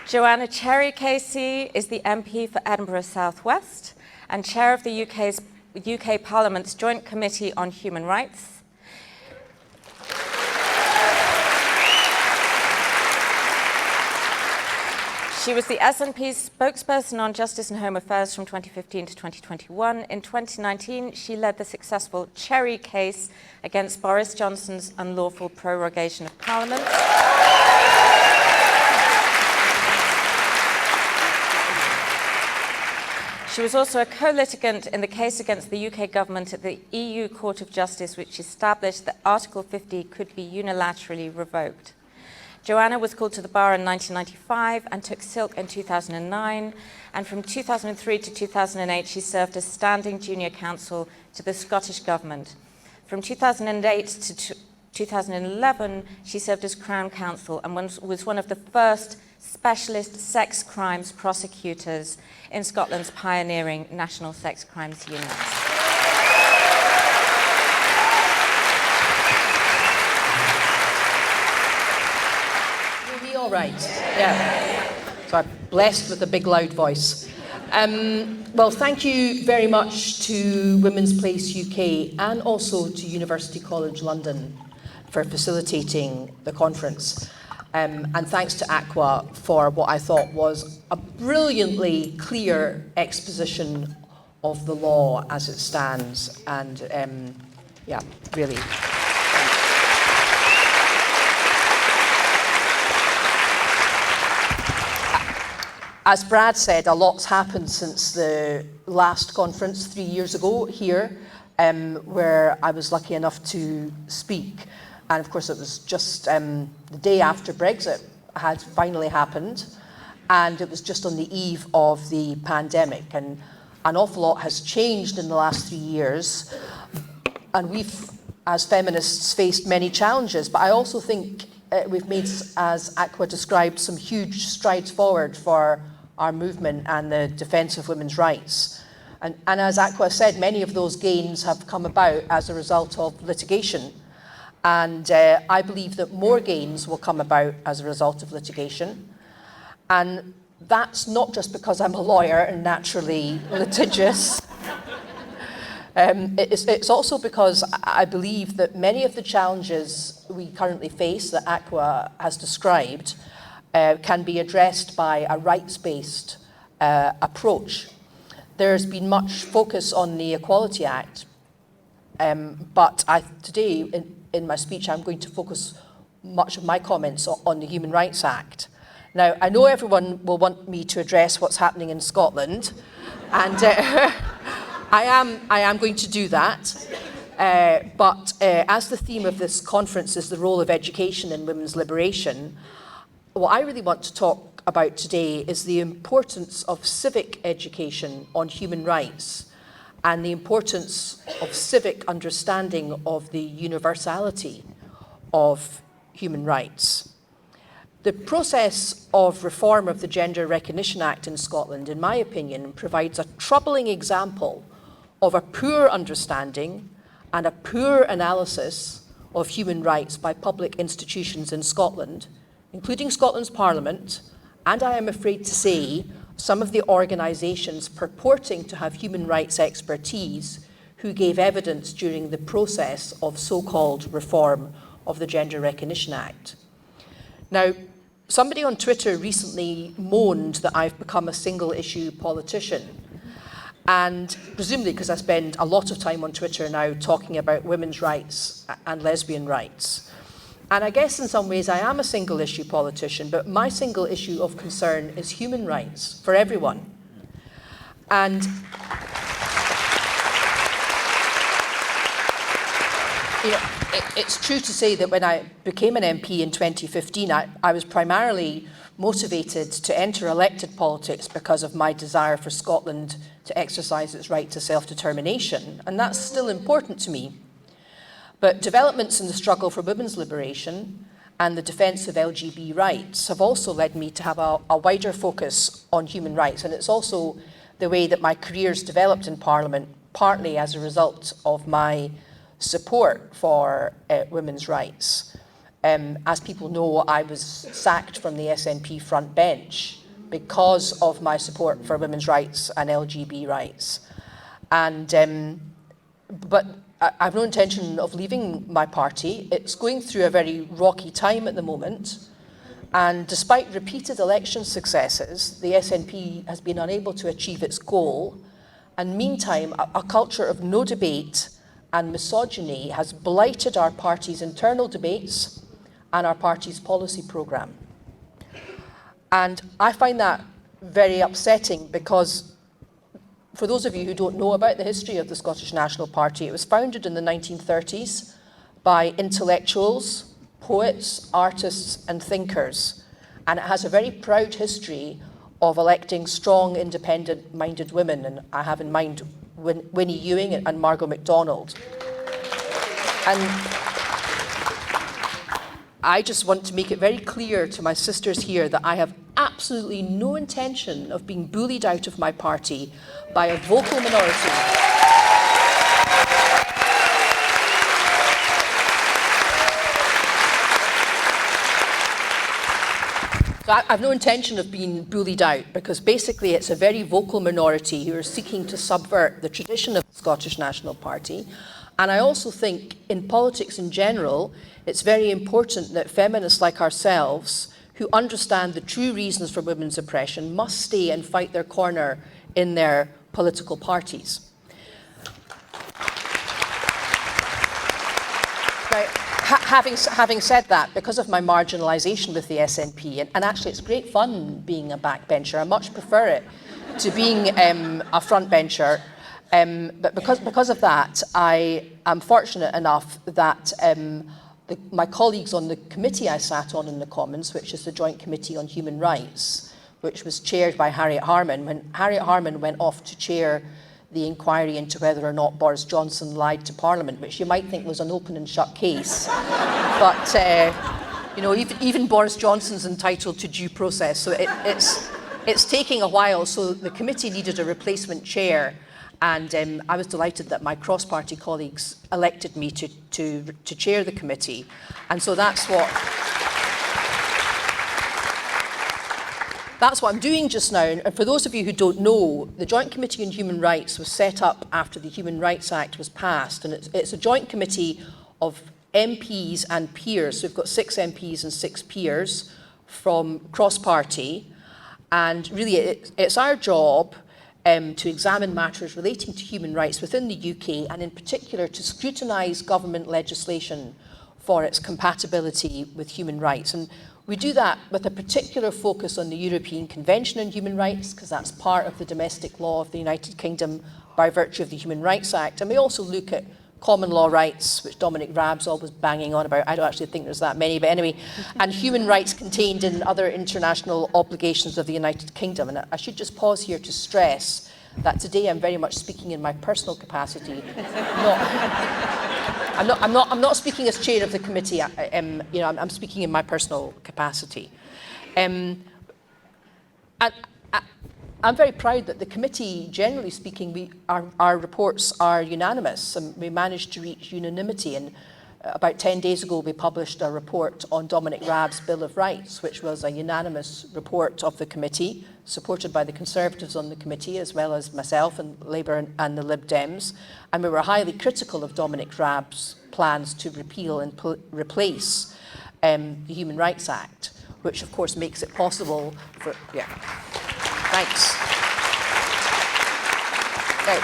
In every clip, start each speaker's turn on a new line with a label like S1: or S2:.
S1: Joanna Cherry KC is the MP for Edinburgh Southwest and Chair of the UK Parliament's Joint Committee on Human Rights. She was the SNP's spokesperson on Justice and Home Affairs from 2015 to 2021. In 2019, she led the successful Cherry case against Boris Johnson's unlawful prorogation of Parliament. She was also a co-litigant in the case against the UK government at the EU Court of Justice, which established that Article 50 could be unilaterally revoked. Joanna was called to the bar in 1995 and took silk in 2009, and from 2003 to 2008 she served as Standing Junior Counsel to the Scottish Government. From 2008 to 2011 she served as Crown Counsel and was one of the first specialist sex crimes prosecutors in Scotland's pioneering National Sex Crimes Unit.
S2: All right, yeah. So I'm blessed with a big loud voice. Well, thank you very much to Women's Place UK and also to University College London for facilitating the conference. And thanks to Aqua for what I thought was a brilliantly clear exposition of the law as it stands. And yeah, really. As Brad said, a lot's happened since the last conference 3 years ago here, where I was lucky enough to speak. And of course, it was just the day after Brexit had finally happened. And it was just on the eve of the pandemic. And an awful lot has changed in the last 3 years. And we've, as feminists, faced many challenges. But I also think we've made, as Aqua described, some huge strides forward for our movement and the defence of women's rights. And as Aqua said, many of those gains have come about as a result of litigation. And I believe that more gains will come about as a result of litigation. And that's not just because I'm a lawyer and naturally litigious. It's also because I believe that many of the challenges we currently face that Aqua has described can be addressed by a rights-based approach. There's been much focus on the Equality Act, but today in my speech I'm going to focus much of my comments on the Human Rights Act. Now, I know everyone will want me to address what's happening in Scotland, and I am going to do that. But as the theme of this conference is the role of education in women's liberation, what I really want to talk about today is the importance of civic education on human rights and the importance of civic understanding of the universality of human rights. The process of reform of the Gender Recognition Act in Scotland, in my opinion, provides a troubling example of a poor understanding and a poor analysis of human rights by public institutions in Scotland, including Scotland's Parliament, and I am afraid to say some of the organisations purporting to have human rights expertise who gave evidence during the process of so-called reform of the Gender Recognition Act. Now, somebody on Twitter recently moaned that I've become a single-issue politician, and presumably because I spend a lot of time on Twitter now talking about women's rights and lesbian rights. And I guess in some ways I am a single-issue politician, but my single issue of concern is human rights for everyone. And you know, it's true to say that when I became an MP in 2015, I was primarily motivated to enter elected politics because of my desire for Scotland to exercise its right to self-determination, and that's still important to me. But developments in the struggle for women's liberation and the defence of LGBT rights have also led me to have a wider focus on human rights, and it's also the way that my career's developed in Parliament, partly as a result of my support for women's rights. As people know, I was sacked from the SNP front bench because of my support for women's rights and LGBT rights. And but I've no intention of leaving my party. It's going through a very rocky time at the moment. And despite repeated election successes, the SNP has been unable to achieve its goal. And meantime, a culture of no debate and misogyny has blighted our party's internal debates and our party's policy programme. And I find that very upsetting because, for those of you who don't know about the history of the Scottish National Party, it was founded in the 1930s by intellectuals, poets, artists and thinkers. And it has a very proud history of electing strong, independent-minded women. And I have in mind Winnie Ewing and Margot MacDonald. And I just want to make it very clear to my sisters here that I have absolutely no intention of being bullied out of my party by a vocal minority. So I have no intention of being bullied out because basically it's a very vocal minority who are seeking to subvert the tradition of the Scottish National Party. And I also think in politics in general, it's very important that feminists like ourselves who understand the true reasons for women's oppression must stay and fight their corner in their political parties. Now, having said that, because of my marginalisation with the SNP, and actually it's great fun being a backbencher, I much prefer it to being a frontbencher, but because of that, I am fortunate enough that my colleagues on the committee I sat on in the Commons, which is the Joint Committee on Human Rights, which was chaired by Harriet Harman, when Harriet Harman went off to chair the inquiry into whether or not Boris Johnson lied to Parliament, which you might think was an open and shut case. But you know, even Boris Johnson's entitled to due process, so it's taking a while. So the committee needed a replacement chair, and I was delighted that my cross-party colleagues elected me to chair the committee, and so that's what I'm doing just now. And for those of you who don't know, the Joint Committee on Human Rights was set up after the Human Rights Act was passed, and it's a joint committee of MPs and peers. So we've got 6 MPs and 6 peers from cross-party, and really it's our job to examine matters relating to human rights within the UK, and in particular to scrutinise government legislation for its compatibility with human rights. And we do that with a particular focus on the European Convention on Human Rights, because that's part of the domestic law of the United Kingdom by virtue of the Human Rights Act. And we also look at common law rights, which Dominic Raab's always banging on about. I don't actually think there's that many, but anyway, and human rights contained in other international obligations of the United Kingdom. And I should just pause here to stress that today I'm very much speaking in my personal capacity. I'm not speaking as chair of the committee. I'm speaking in my personal capacity. I'm very proud that the committee, generally speaking, our reports are unanimous, and we managed to reach unanimity. And about 10 days ago, we published a report on Dominic Raab's Bill of Rights, which was a unanimous report of the committee, supported by the Conservatives on the committee, as well as myself and Labour and the Lib Dems. And we were highly critical of Dominic Raab's plans to repeal and replace the Human Rights Act, which of course makes it possible for... Yeah. Thanks. Now,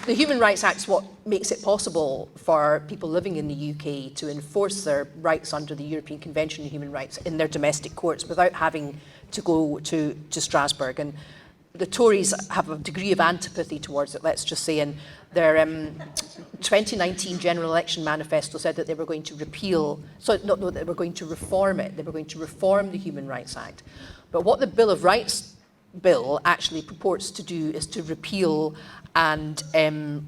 S2: the Human Rights Act is what makes it possible for people living in the UK to enforce their rights under the European Convention on Human Rights in their domestic courts without having to go to Strasbourg. And the Tories have a degree of antipathy towards it, let's just say, and their 2019 general election manifesto said that they were going to that they were going to reform it. They were going to reform the Human Rights Act. But what the Bill of Rights bill actually purports to do is to repeal and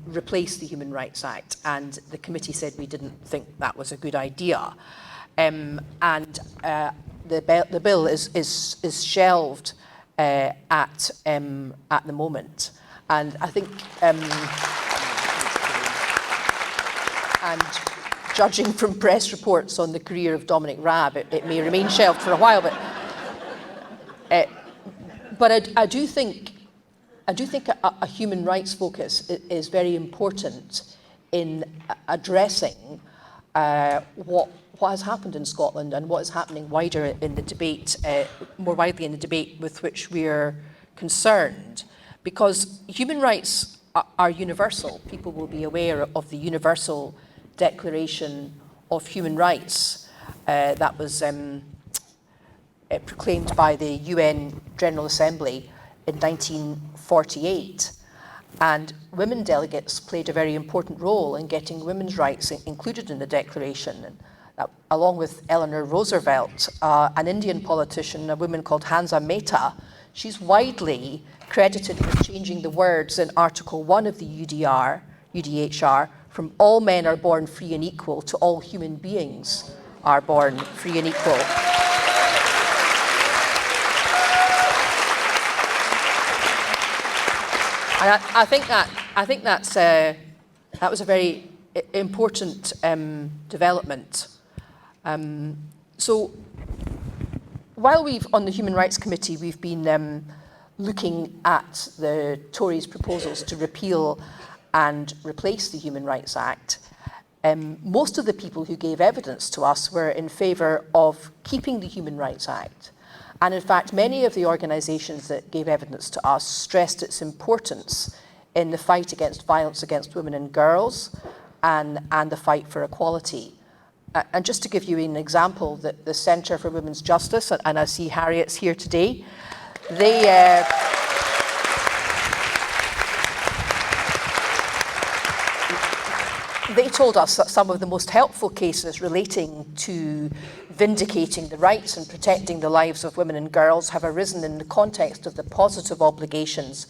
S2: replace the Human Rights Act. And the committee said we didn't think that was a good idea. The bill is shelved at the moment. And I think, and judging from press reports on the career of Dominic Raab, it may remain shelved for a while, but But I do think a human rights focus is very important in addressing what has happened in Scotland and what is happening wider in the debate, more widely in the debate with which we're concerned. Because human rights are universal. People will be aware of the Universal Declaration of Human Rights that was proclaimed by the UN General Assembly in 1948. And women delegates played a very important role in getting women's rights included in the declaration. And along with Eleanor Roosevelt, an Indian politician, a woman called Hansa Mehta, she's widely credited with changing the words in Article 1 of the UDHR from all men are born free and equal to all human beings are born free and equal. And I think that was a very important development. So while on the Human Rights Committee, we've been looking at the Tories' proposals to repeal and replace the Human Rights Act, most of the people who gave evidence to us were in favour of keeping the Human Rights Act. And in fact, many of the organisations that gave evidence to us stressed its importance in the fight against violence against women and girls and the fight for equality. And just to give you an example, the Centre for Women's Justice, and I see Harriet's here today, they told us that some of the most helpful cases relating to vindicating the rights and protecting the lives of women and girls have arisen in the context of the positive obligations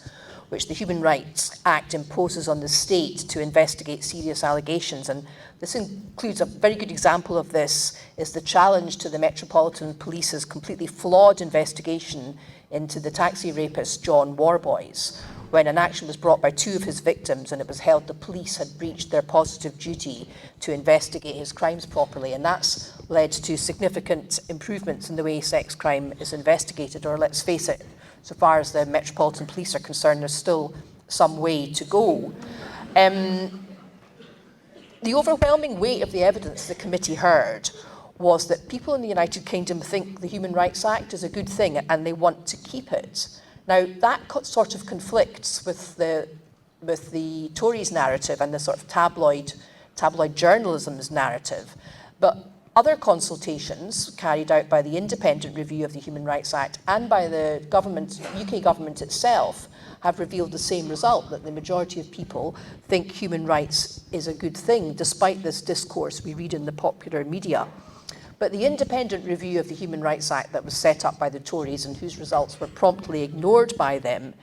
S2: which the Human Rights Act imposes on the state to investigate serious allegations. And this includes a very good example of this is the challenge to the Metropolitan Police's completely flawed investigation into the taxi rapist John Warboys, when an action was brought by two of his victims and it was held the police had breached their positive duty to investigate his crimes properly. And that's led to significant improvements in the way sex crime is investigated, or let's face it, so far as the Metropolitan Police are concerned, there's still some way to go. The overwhelming weight of the evidence the committee heard was that people in the United Kingdom think the Human Rights Act is a good thing and they want to keep it. Now, that sort of conflicts with the Tories' narrative and the sort of tabloid journalism's narrative. But other consultations carried out by the Independent Review of the Human Rights Act and by the UK government itself have revealed the same result, that the majority of people think human rights is a good thing, despite this discourse we read in the popular media. But the Independent Review of the Human Rights Act that was set up by the Tories and whose results were promptly ignored by them,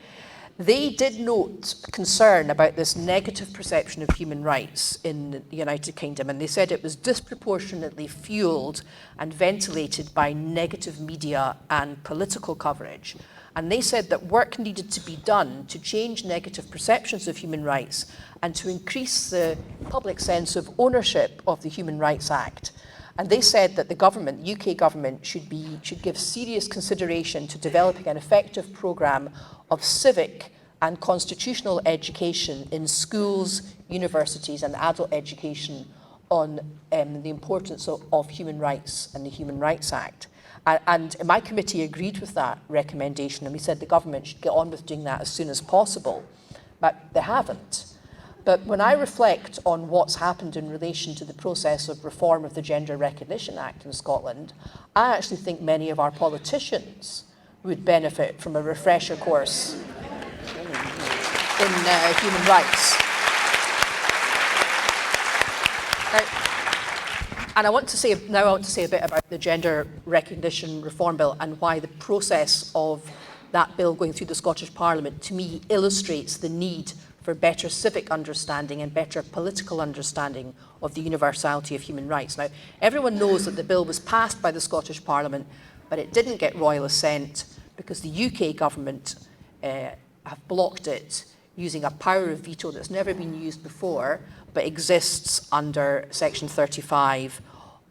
S2: they did note concern about this negative perception of human rights in the United Kingdom, and they said it was disproportionately fueled and ventilated by negative media and political coverage. And they said that work needed to be done to change negative perceptions of human rights and to increase the public sense of ownership of the Human Rights Act. And they said that the government, the UK government, should give serious consideration to developing an effective programme of civic and constitutional education in schools, universities and adult education on the importance of human rights and the Human Rights Act. And my committee agreed with that recommendation, and we said the government should get on with doing that as soon as possible. But they haven't. But when I reflect on what's happened in relation to the process of reform of the Gender Recognition Act in Scotland, I actually think many of our politicians would benefit from a refresher course in human rights. And I want to say a bit about the Gender Recognition Reform Bill and why the process of that bill going through the Scottish Parliament, to me, illustrates the need for better civic understanding and better political understanding of the universality of human rights. Now, everyone knows that the bill was passed by the Scottish Parliament, but it didn't get royal assent because the UK government have blocked it using a power of veto that's never been used before, but exists under Section 35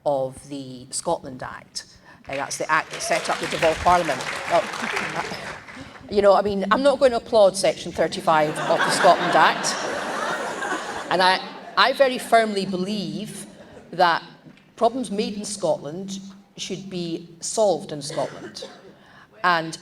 S2: of the Scotland Act. That's the act that set up the devolved parliament. You know, I mean, I'm not going to applaud Section 35 of the Scotland Act. And I very firmly believe that problems made in Scotland should be solved in Scotland. And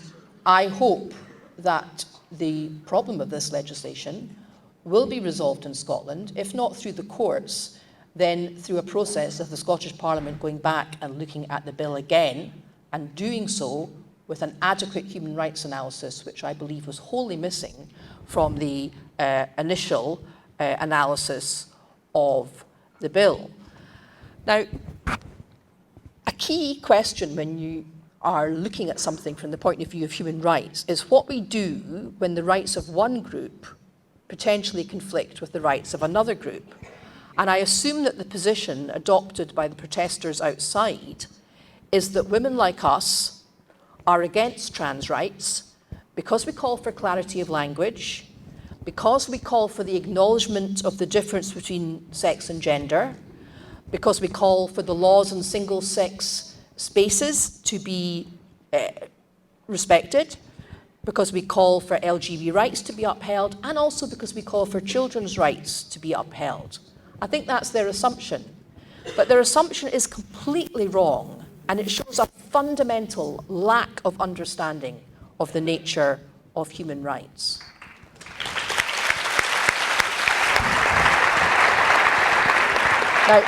S2: I hope that the problem of this legislation will be resolved in Scotland, if not through the courts, then through a process of the Scottish Parliament going back and looking at the bill again, and doing so with an adequate human rights analysis, which I believe was wholly missing from the initial analysis of the bill. Now, a key question when you are looking at something from the point of view of human rights is what we do when the rights of one group potentially conflict with the rights of another group. And I assume that the position adopted by the protesters outside is that women like us are against trans rights because we call for clarity of language, because we call for the acknowledgement of the difference between sex and gender, because we call for the laws on single-sex spaces to be respected, because we call for LGBT rights to be upheld, and also because we call for children's rights to be upheld. I think that's their assumption. But their assumption is completely wrong, and it shows a fundamental lack of understanding of the nature of human rights. Now,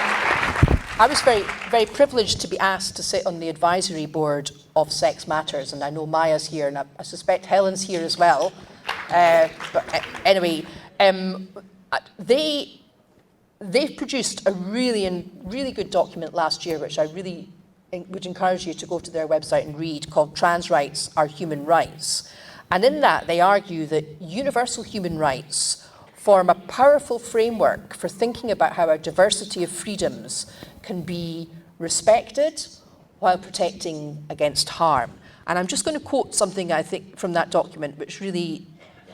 S2: I was very privileged to be asked to sit on the advisory board of Sex Matters, and I know Maya's here, and I suspect Helen's here as well. But anyway, they've produced a really good document last year, which I really would encourage you to go to their website and read, called Trans Rights Are Human Rights. And in that, they argue that universal human rights form a powerful framework for thinking about how a diversity of freedoms can be respected while protecting against harm. And I'm just going to quote something, I think, from that document, which really,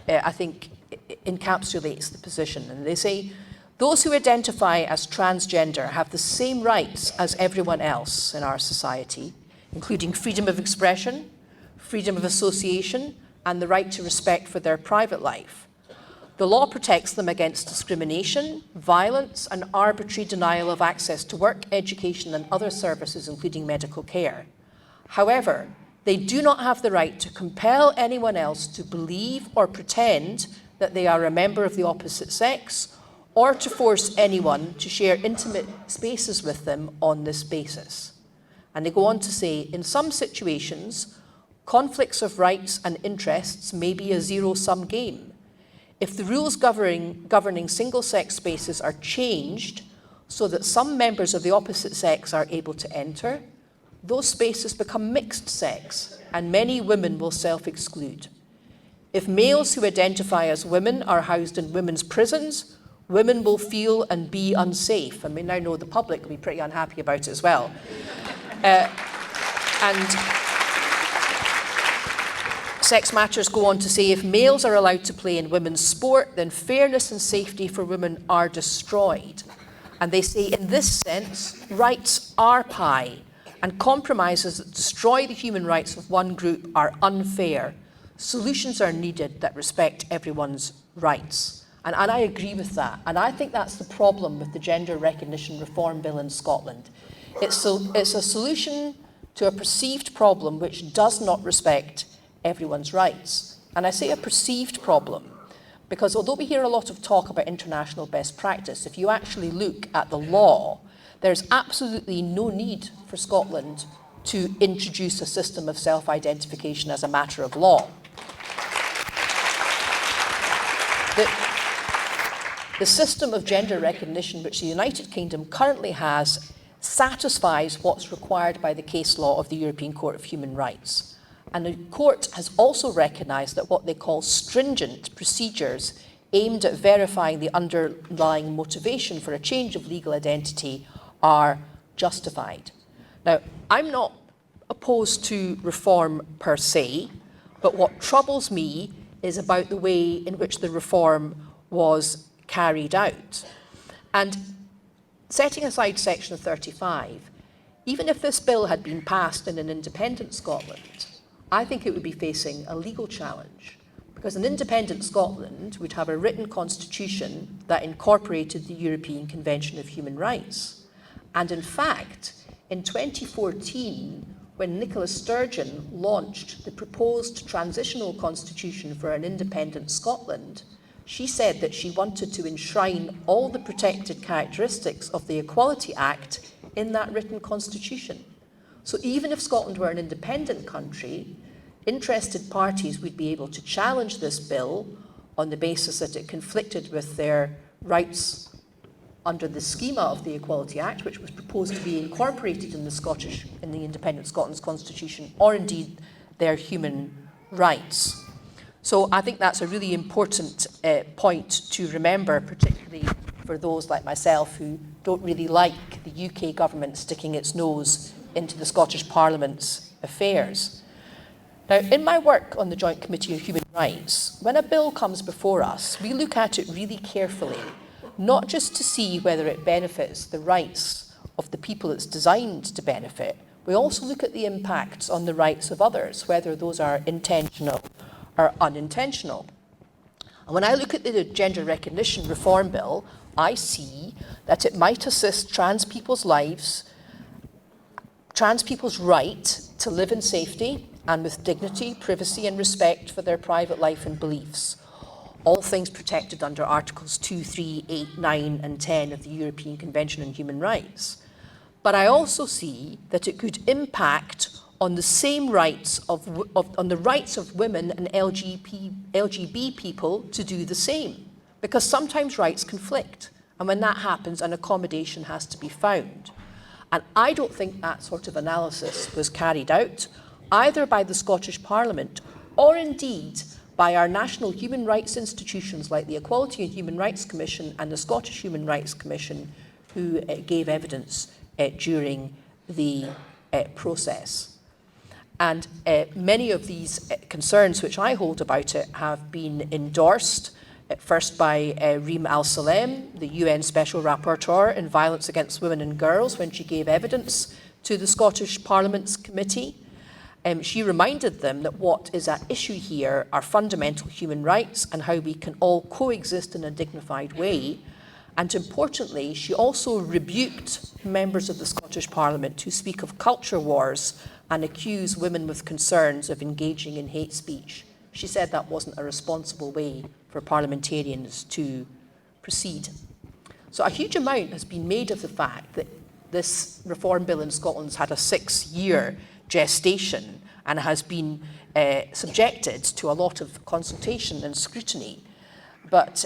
S2: I think, encapsulates the position. And they say, those who identify as transgender have the same rights as everyone else in our society, including freedom of expression, freedom of association, and the right to respect for their private life. The law protects them against discrimination, violence, and arbitrary denial of access to work, education, and other services, including medical care. However, they do not have the right to compel anyone else to believe or pretend that they are a member of the opposite sex, or to force anyone to share intimate spaces with them on this basis. And they go on to say, in some situations, conflicts of rights and interests may be a zero-sum game. If the rules governing single-sex spaces are changed so that some members of the opposite sex are able to enter, those spaces become mixed sex, and many women will self-exclude. If males who identify as women are housed in women's prisons, women will feel and be unsafe. And we now know the public will be pretty unhappy about it as well. And Sex Matters go on to say, if males are allowed to play in women's sport, then fairness and safety for women are destroyed. And they say, in this sense, rights are pie, and compromises that destroy the human rights of one group are unfair. Solutions are needed that respect everyone's rights. And I agree with that. And I think that's the problem with the Gender Recognition Reform Bill in Scotland. It's a solution to a perceived problem which does not respect everyone's rights. And I say a perceived problem because although we hear a lot of talk about international best practice, if you actually look at the law, there's absolutely no need for Scotland to introduce a system of self-identification as a matter of law. The system of gender recognition which the United Kingdom currently has satisfies what's required by the case law of the European Court of Human Rights. And the court has also recognised that what they call stringent procedures aimed at verifying the underlying motivation for a change of legal identity are justified. Now, I'm not opposed to reform per se, but what troubles me is about the way in which the reform was carried out. And setting aside Section 35, Even if this bill had been passed in an independent Scotland, I think it would be facing a legal challenge, because an independent Scotland would have a written constitution that incorporated the European Convention of Human Rights. And in fact, in 2014, when Nicola Sturgeon launched the proposed transitional constitution for an independent Scotland, she said that she wanted to enshrine all the protected characteristics of the Equality Act in that written constitution. So even if Scotland were an independent country, interested parties would be able to challenge this bill on the basis that it conflicted with their rights under the schema of the Equality Act, which was proposed to be incorporated in the independent Scotland's constitution, or indeed their human rights. So I think that's a really important point to remember, particularly for those like myself who don't really like the UK government sticking its nose into the Scottish Parliament's affairs. Now, in my work on the Joint Committee on Human Rights, when a bill comes before us, we look at it really carefully, not just to see whether it benefits the rights of the people it's designed to benefit. We also look at the impacts on the rights of others, whether those are intentional or unintentional. And when I look at the Gender Recognition Reform Bill, I see that it might assist trans people's lives, trans people's right to live in safety and with dignity, privacy and respect for their private life and beliefs. All things protected under Articles 2, 3, 8, 9 and 10 of the European Convention on Human Rights. But I also see that it could impact on the same rights on the rights of women and LGBT people to do the same, because sometimes rights conflict, and when that happens, an accommodation has to be found. And I don't think that sort of analysis was carried out, either by the Scottish Parliament or indeed by our national human rights institutions like the Equality and Human Rights Commission and the Scottish Human Rights Commission, who gave evidence during the process. And many of these concerns which I hold about it have been endorsed, first by Reem Al-Salem, the UN Special Rapporteur on Violence Against Women and Girls, when she gave evidence to the Scottish Parliament's committee. She reminded them that what is at issue here are fundamental human rights and how we can all coexist in a dignified way. And importantly, she also rebuked members of the Scottish Parliament who speak of culture wars and accuse women with concerns of engaging in hate speech. She said that wasn't a responsible way for parliamentarians to proceed. So a huge amount has been made of the fact that this reform bill in Scotland has had a 6-year gestation and has been subjected to a lot of consultation and scrutiny. But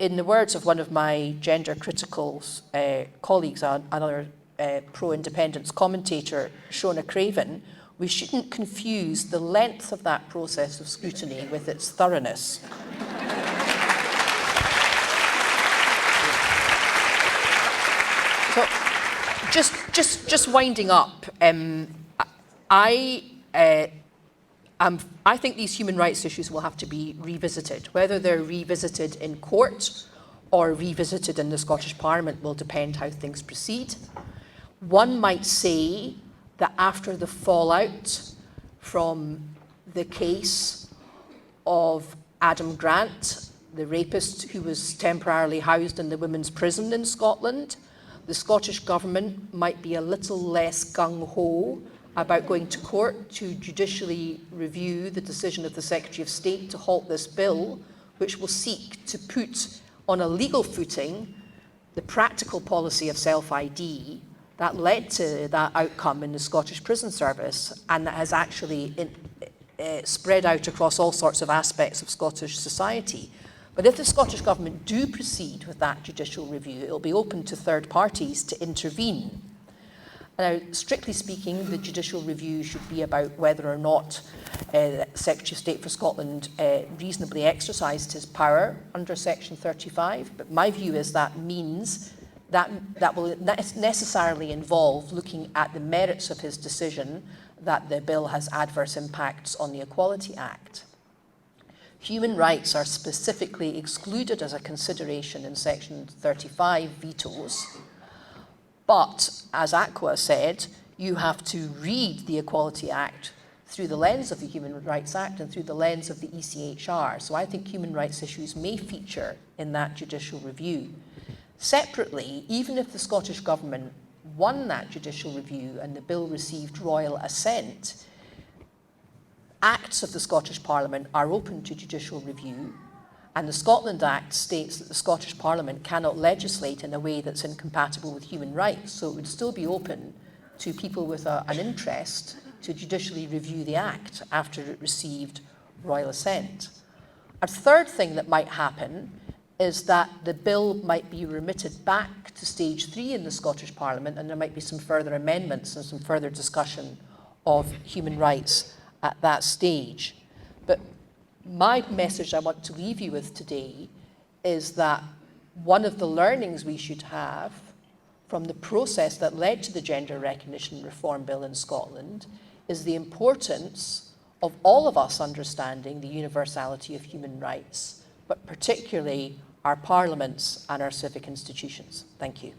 S2: in the words of one of my gender-critical colleagues, another pro-independence commentator, Shona Craven, we shouldn't confuse the length of that process of scrutiny with its thoroughness. So, just winding up, I think these human rights issues will have to be revisited. Whether they're revisited in court or revisited in the Scottish Parliament will depend how things proceed. One might say that after the fallout from the case of Adam Grant, the rapist who was temporarily housed in the women's prison in Scotland, the Scottish Government might be a little less gung-ho about going to court to judicially review the decision of the Secretary of State to halt this bill, which will seek to put on a legal footing the practical policy of self-ID that led to that outcome in the Scottish Prison Service, and that has actually spread out across all sorts of aspects of Scottish society. But if the Scottish Government do proceed with that judicial review, it will be open to third parties to intervene. Now, strictly speaking, the judicial review should be about whether or not the Secretary of State for Scotland reasonably exercised his power under Section 35. But my view is that means that will necessarily involve looking at the merits of his decision that the bill has adverse impacts on the Equality Act. Human rights are specifically excluded as a consideration in Section 35 vetoes. But, as Aqua said, You have to read the Equality Act through the lens of the Human Rights Act and through the lens of the ECHR. So I think human rights issues may feature in that judicial review. Separately, even if the Scottish Government won that judicial review and the bill received royal assent, acts of the Scottish Parliament are open to judicial review, and the Scotland Act states that the Scottish Parliament cannot legislate in a way that's incompatible with human rights, so it would still be open to people with an interest to judicially review the Act after it received royal assent. A third thing that might happen is that the bill might be remitted back to stage 3 in the Scottish Parliament, and there might be some further amendments and some further discussion of human rights at that stage. But my message I want to leave you with today is that one of the learnings we should have from the process that led to the Gender Recognition Reform Bill in Scotland is the importance of all of us understanding the universality of human rights, but particularly our parliaments and our civic institutions. Thank you.